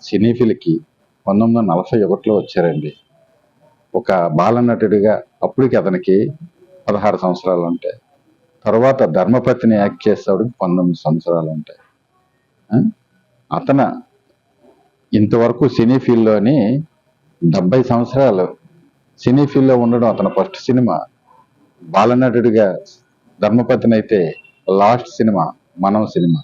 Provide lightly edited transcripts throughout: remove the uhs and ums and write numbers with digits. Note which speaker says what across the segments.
Speaker 1: సినీ ఫీల్డ్కి 1941లో వచ్చారండి. ఒక బాలనటుడిగా అప్పటికి అతనికి 16 సంవత్సరాలు ఉంటాయి. తర్వాత ధర్మపత్ని యాక్ట్ చేసేవాడికి 19 సంవత్సరాలు ఉంటాయి. అతను ఇంతవరకు సినీ ఫీల్డ్లోని 70 సంవత్సరాలు సినీ ఫీల్డ్లో ఉండడం అతను ఫస్ట్ సినిమా. బాలనటుడిగా ధర్మపత్ని అయితే లాస్ట్ సినిమా మనం సినిమా.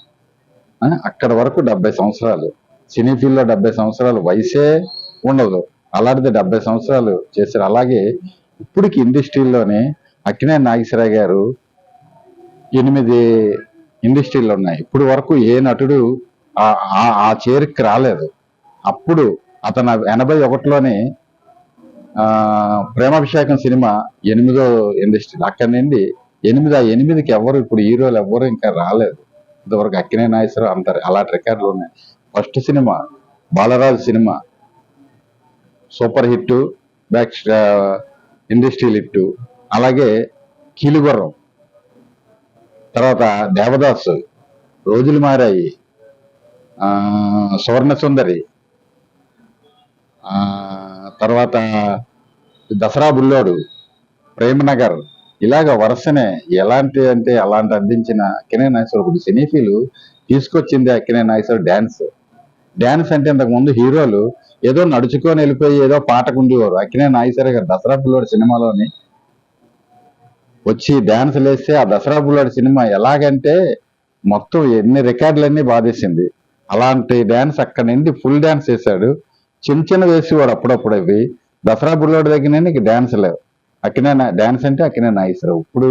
Speaker 1: అక్కడ వరకు 70 సంవత్సరాలు సినీ ఫీల్డ్లో 70 సంవత్సరాలు వయసే ఉండదు. అలాంటిది 70 సంవత్సరాలు చేశారు. అలాగే ఇప్పటికి ఇండస్ట్రీలోనే అక్కినేని నాగేశ్వరరావు గారు 8 ఇండస్ట్రీలు ఉన్నాయి. ఇప్పుడు వరకు ఏ నటుడు ఆ చేరికి రాలేదు. అప్పుడు అతను 81లోనే ప్రేమాభిషేకం సినిమా 8వ ఇండస్ట్రీ. అక్కడి నుండి 8కి ఎవరు ఇప్పుడు హీరోలు ఎవ్వరు ఇంకా రాలేదు. ఇంతవరకు అక్కినేని నాగేశ్వరరావు అంటారు. అలాంటి రికార్డులు ఉన్నాయి. First cinema Balaraju cinema super hit, back industrial hit. అలాగే కీలుగుర్రం, తర్వాత దేవదాసు, రోజులు మారాయి, సువర్ణ సుందరి, తర్వాత దసరా బుల్లోడు, ప్రేమనగర్, ఇలాగ వరుసనే ఎలాంటి అంటే అలాంటి అందించిన అక్కినేని నాగేశ్వరరావు. సినీఫీలు తీసుకొచ్చింది అక్కినేని నాగేశ్వరరావు. డ్యాన్స్ అంటే ఇంతకుముందు హీరోలు ఏదో నడుచుకొని వెళ్ళిపోయి ఏదో పాటకు ఉండేవారు. అక్కినేని నాగేశ్వరరావు గారు దసరా బుల్లోడు సినిమాలోని వచ్చి డ్యాన్సులు వేస్తే ఆ దసరా బుల్లోడు సినిమా ఎలాగంటే మొత్తం ఎన్ని రికార్డులన్నీ బాధేసింది. అలాంటి డ్యాన్స్ అక్కడి నుండి ఫుల్ డ్యాన్స్ వేశాడు. చిన్న వేసేవాడు అప్పుడప్పుడు. అవి దసరా బుల్లోడు దగ్గర నుండి డ్యాన్స్ లేవు. అక్కినేని డ్యాన్స్ అంటే అక్కినేని నాగేశ్వరరావు. ఇప్పుడు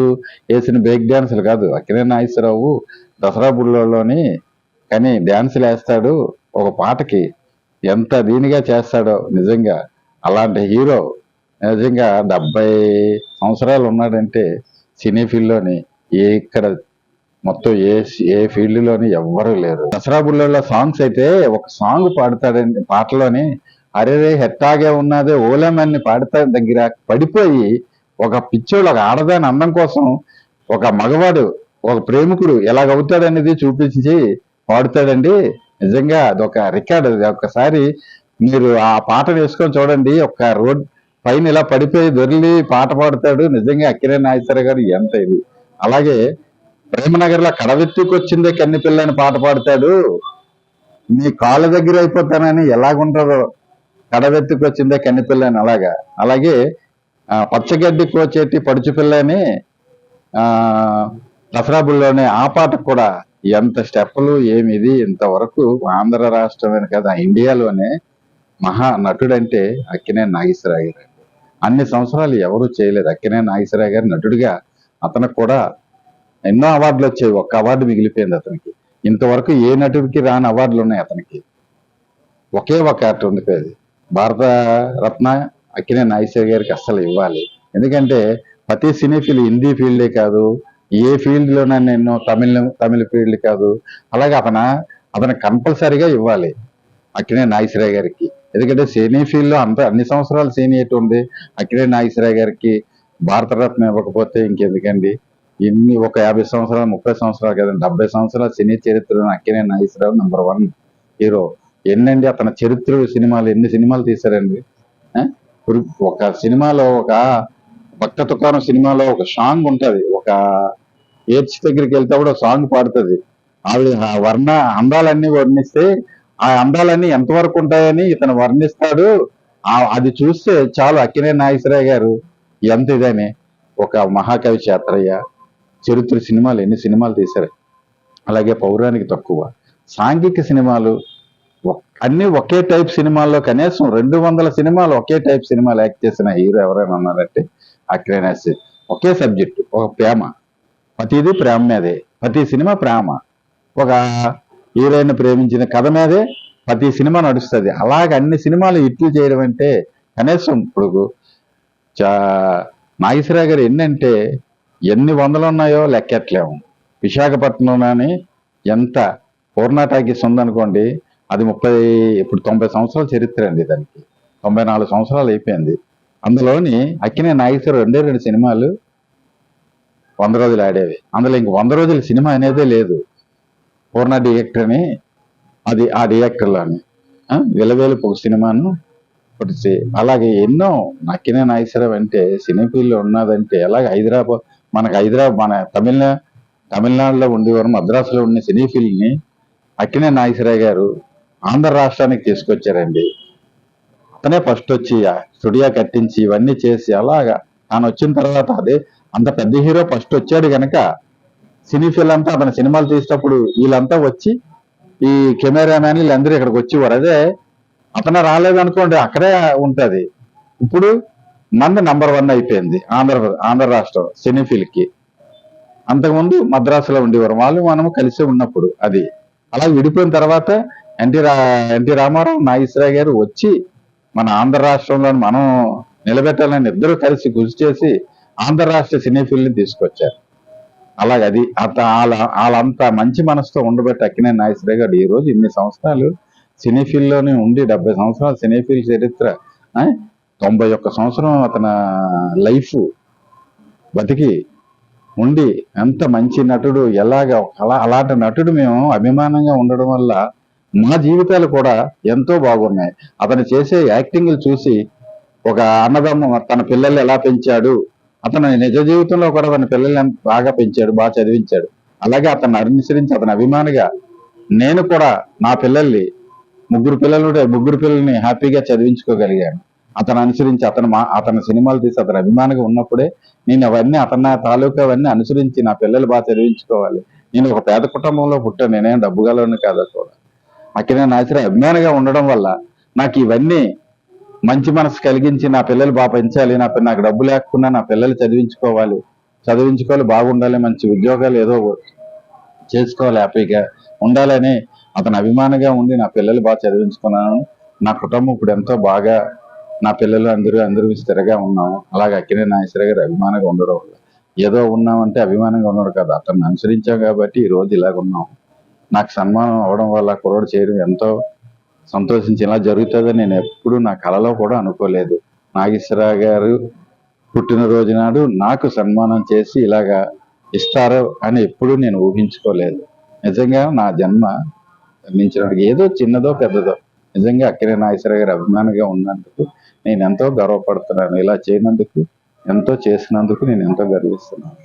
Speaker 1: వేసిన బ్రేక్ డ్యాన్సులు కాదు. అక్కినేని నాగేశ్వరరావు దసరా బుల్లోడులోని కానీ డ్యాన్సులు వేస్తాడు. ఒక పాటకి ఎంత దీనిగా చేస్తాడో నిజంగా. అలాంటి హీరో నిజంగా 70 సంవత్సరాలు ఉన్నాడంటే సినీ ఫీల్డ్లోని ఇక్కడ మొత్తం ఏ ఫీల్డ్లోని ఎవ్వరూ లేరు. దసరా బుల్లోడులో సాంగ్స్ అయితే ఒక సాంగ్ పాడతాడండి. పాటలోని అరే హెట్టాగే ఉన్నదే ఓలేమని పాడతాడు. దగ్గర పడిపోయి ఒక పిచ్చోడు, ఒక ఆడదాని అందం కోసం ఒక మగవాడు, ఒక ప్రేమికుడు ఎలాగవుతాడనేది చూపించి పాడుతాడండి. నిజంగా అదొక రికార్డ్. అది ఒక్కసారి మీరు ఆ పాట వేసుకొని చూడండి. ఒక రోడ్ పైన ఇలా పడిపోయి దొరికి పాట పాడతాడు. నిజంగా అక్కినేని నాగేశ్వరరావు గారు ఎంత ఇది. అలాగే ప్రేమనగర్లో కడవెత్తుకొచ్చిందే కన్ని పిల్లని పాట పాడతాడు. నీ కాళ్ళ దగ్గర అయిపోతానని ఎలాగుంటుందో కడవెత్తుకొచ్చిందే కన్ని పిల్లని అలాగా. అలాగే పచ్చగడ్డి కోచేటి పడుచు పిల్లని దసరా బుల్లోనే ఆ పాటకు కూడా ఎంత స్టెప్పులు ఏమిది. ఇంతవరకు ఆంధ్ర రాష్ట్రమైన కదా ఇండియాలోనే మహా నటుడంటే అక్కినేని నాగేశ్వరరావు గారు. అన్ని సంవత్సరాలు ఎవరు చేయలేదు. అక్కినేని నాగేశ్వరరావు గారు నటుడిగా అతనికి కూడా ఎన్నో అవార్డులు వచ్చాయి. ఒక్క అవార్డు మిగిలిపోయింది అతనికి. ఇంతవరకు ఏ నటుడికి రాని అవార్డులు ఉన్నాయి అతనికి. ఒకే ఒక అటు ఉండిపోయేది. భారత రత్న అక్కినేని నాగేశ్వరరావు గారికి అస్సలు ఇవ్వాలి. ఎందుకంటే ప్రతి సినీ ఫీల్డ్, హిందీ ఫీల్డే కాదు, ఏ ఫీల్డ్లోనైనా ఎన్నో తమిళ ఫీల్డ్ కాదు. అలాగే అతను కంపల్సరీగా ఇవ్వాలి అక్కినేని నాగేశ్వరరావు గారికి. ఎందుకంటే సినీ ఫీల్డ్లో అన్ని సంవత్సరాలు సీనియర్ ఉంది. అక్కినేని నాగేశ్వరరావు గారికి భారతరత్న ఇవ్వకపోతే ఇంకెందుకండి. ఇన్ని ఒక 50 సంవత్సరాలు 30 సంవత్సరాలు కదండి, 70 సంవత్సరాల సినీ చరిత్రలో అక్కినేని నాగేశ్వరరావు నంబర్ 1 హీరో. ఎన్నండి అతని చరిత్ర సినిమాలు, ఎన్ని సినిమాలు తీశారండి. ఒక సినిమాలో ఒక భక్త తుకారం సినిమాలో ఒక సాంగ్ ఉంటది. ఒక ఏడ్చి దగ్గరికి వెళ్తే కూడా సాంగ్ పాడుతుంది. ఆవిడ అందాలన్నీ వర్ణిస్తే ఆ అందాలన్నీ ఎంతవరకు ఉంటాయని ఇతను వర్ణిస్తాడు. అది చూస్తే చాలు అక్కినేని నాగేశ్వరరావు గారు ఎంత ఇదని. ఒక మహాకవి క్షేత్రయ్య చరిత్ర సినిమాలు ఎన్ని సినిమాలు తీశారు. అలాగే పౌరాణిక తక్కువ, సాంఘిక సినిమాలు అన్ని ఒకే టైప్ సినిమాల్లో కనీసం 200 సినిమాలు ఒకే టైప్ సినిమాలు యాక్ట్ చేసిన హీరో ఎవరైనా ఉన్నారంటే అక్కినేని. ఒకే సబ్జెక్టు, ఒక ప్రేమ, ప్రతిదీ ప్రేమ మీదే. ప్రతి సినిమా ప్రేమ, ఒక హీరోయిన్ ప్రేమించిన కథ మీదే ప్రతి సినిమా నడుస్తుంది. అలాగే అన్ని సినిమాలు హిట్లు చేయడం అంటే కనీసం ఇప్పుడు నాగేశ్వరరావు గారు ఎన్ని వందలు ఉన్నాయో లెక్కట్లేము. విశాఖపట్నంలోని ఎంత పూర్ణ టాకీస్ ఉందనుకోండి, అది ఇప్పుడు 90 సంవత్సరాల చరిత్ర అండి. దానికి 94 సంవత్సరాలు అయిపోయింది. అందులోని అక్కినేని నాగేశ్వరరావు 2 సినిమాలు 100 రోజులు ఆడేవి. అందులో ఇంక 100 రోజుల సినిమా అనేదే లేదు. పూర్ణ డైరెక్టర్ అని, అది ఆ డైరెక్టర్లోని విలవేలుపు ఒక సినిమాను ఒకటి అలాగే ఎన్నో నక్కిన నాగేశ్వరరావు అంటే సినీ ఫీల్డ్ ఉన్నదంటే అలాగే హైదరాబాద్ మన తమిళనాడులో ఉండేవారు, మద్రాసులో ఉన్న సినీ ఫీల్డ్ ని అక్కినే నాగేశ్వరరావు గారు ఆంధ్ర రాష్ట్రానికి తీసుకొచ్చారండి. అతనే ఫస్ట్ వచ్చి ఆ స్టూడియో కట్టించి ఇవన్నీ చేసి అలాగా తాను వచ్చిన తర్వాత అదే అంత పెద్ద హీరో ఫస్ట్ వచ్చాడు గనక సినీ ఫీల్డ్ అంతా అతని సినిమాలు తీసేటప్పుడు వీళ్ళంతా వచ్చి ఈ కెమెరామ్యాన్ వీళ్ళందరూ ఇక్కడికి వచ్చేవారు. అదే అతను రాలేదనుకోండి అక్కడే ఉంటది. ఇప్పుడు మంది నంబర్ 1 అయిపోయింది ఆంధ్ర రాష్ట్రం సినీ ఫీల్డ్ కి. అంతకుముందు మద్రాసులో ఉండేవారు వాళ్ళు, మనము కలిసి ఉన్నప్పుడు అది అలా విడిపోయిన తర్వాత ఎన్టీ రామారావు నాగేశ్వరరావు గారు వచ్చి మన ఆంధ్ర రాష్ట్రంలో మనం నిలబెట్టాలని ఇద్దరు కలిసి కృషి చేసి ఆంధ్ర రాష్ట్ర సినీ ఫీల్డ్ ని తీసుకొచ్చారు. అలాగే అది వాళ్ళంత మంచి మనసుతో ఉండబెట్టి అక్కినేని నాగేశ్వరరావు గారు ఈ రోజు ఇన్ని సంవత్సరాలు సినీ ఫీల్డ్ లోనే ఉండి 70 సంవత్సరాలు సినీ ఫీల్డ్ చరిత్ర, 91 సంవత్సరం అతని లైఫ్ బతికి ఉండి ఎంత మంచి నటుడు, అలాంటి నటుడు మేము అభిమానంగా ఉండడం వల్ల మా జీవితాలు కూడా ఎంతో బాగున్నాయి. అతను చేసే యాక్టింగ్లు చూసి ఒక అన్నదమ్మ తన పిల్లల్ని ఎలా పెంచాడు, అతను నిజ జీవితంలో కూడా తన పిల్లల్ని బాగా పెంచాడు, బాగా చదివించాడు. అలాగే అతను అనుసరించి అతని అభిమానిగా నేను కూడా నా పిల్లల్ని ముగ్గురు పిల్లల్ని హ్యాపీగా చదివించుకోగలిగాను. అతను అనుసరించి అతని సినిమాలు తీసి అతని అభిమానిగా ఉన్నప్పుడే నేను అవన్నీ అతని తాలూకా అవన్నీ అనుసరించి నా పిల్లలు బాగా చదివించుకోవాలి. నేను ఒక పేద కుటుంబంలో పుట్టాను, నేనేం డబ్బు గలను కాదా కూడా. అక్కినేని నాగేశ్వరరావు అభిమానిగా ఉండడం వల్ల నాకు ఇవన్నీ మంచి మనసు కలిగించి నా పిల్లలు బాగా పెంచాలి, నాకు డబ్బు లేకుండా నా పిల్లలు చదివించుకోవాలి, బాగుండాలి, మంచి ఉద్యోగాలు ఏదో చేసుకోవాలి, హ్యాపీగా ఉండాలని అతను అభిమానిగా ఉండి నా పిల్లలు బాగా చదివించుకున్నాను. నా కుటుంబం ఇప్పుడు ఎంతో బాగా, నా పిల్లలు అందరూ స్థిరగా ఉన్నాము. అలాగే అక్కినేని నాగేశ్వరరావు గారు అభిమానంగా ఉండడం వల్ల ఏదో ఉన్నామంటే అభిమానంగా ఉన్నాడు కదా, అతన్ని అనుసరించాం కాబట్టి ఈ రోజు ఇలాగ ఉన్నాం. నాకు సన్మానం అవడం వల్ల కుర్రోడు చేయడం ఎంతో సంతోషించి ఇలా జరుగుతుందని నేను ఎప్పుడు నా కలలో కూడా అనుకోలేదు. నాగేశ్వరరావు గారు పుట్టినరోజు నాడు నాకు సన్మానం చేసి ఇలాగా ఇస్తారు అని ఎప్పుడూ నేను ఊహించుకోలేదు. నిజంగా నా జన్మ ధన్యించినట్టు, ఏదో చిన్నదో పెద్దదో నిజంగా అక్కినేని నాగేశ్వరరావు గారి అభిమానిగా ఉన్నందుకు నేను ఎంతో గర్వపడుతున్నాను. ఇలా చేయనందుకు, ఎంతో చేసినందుకు నేను ఎంతో గర్విస్తున్నాను.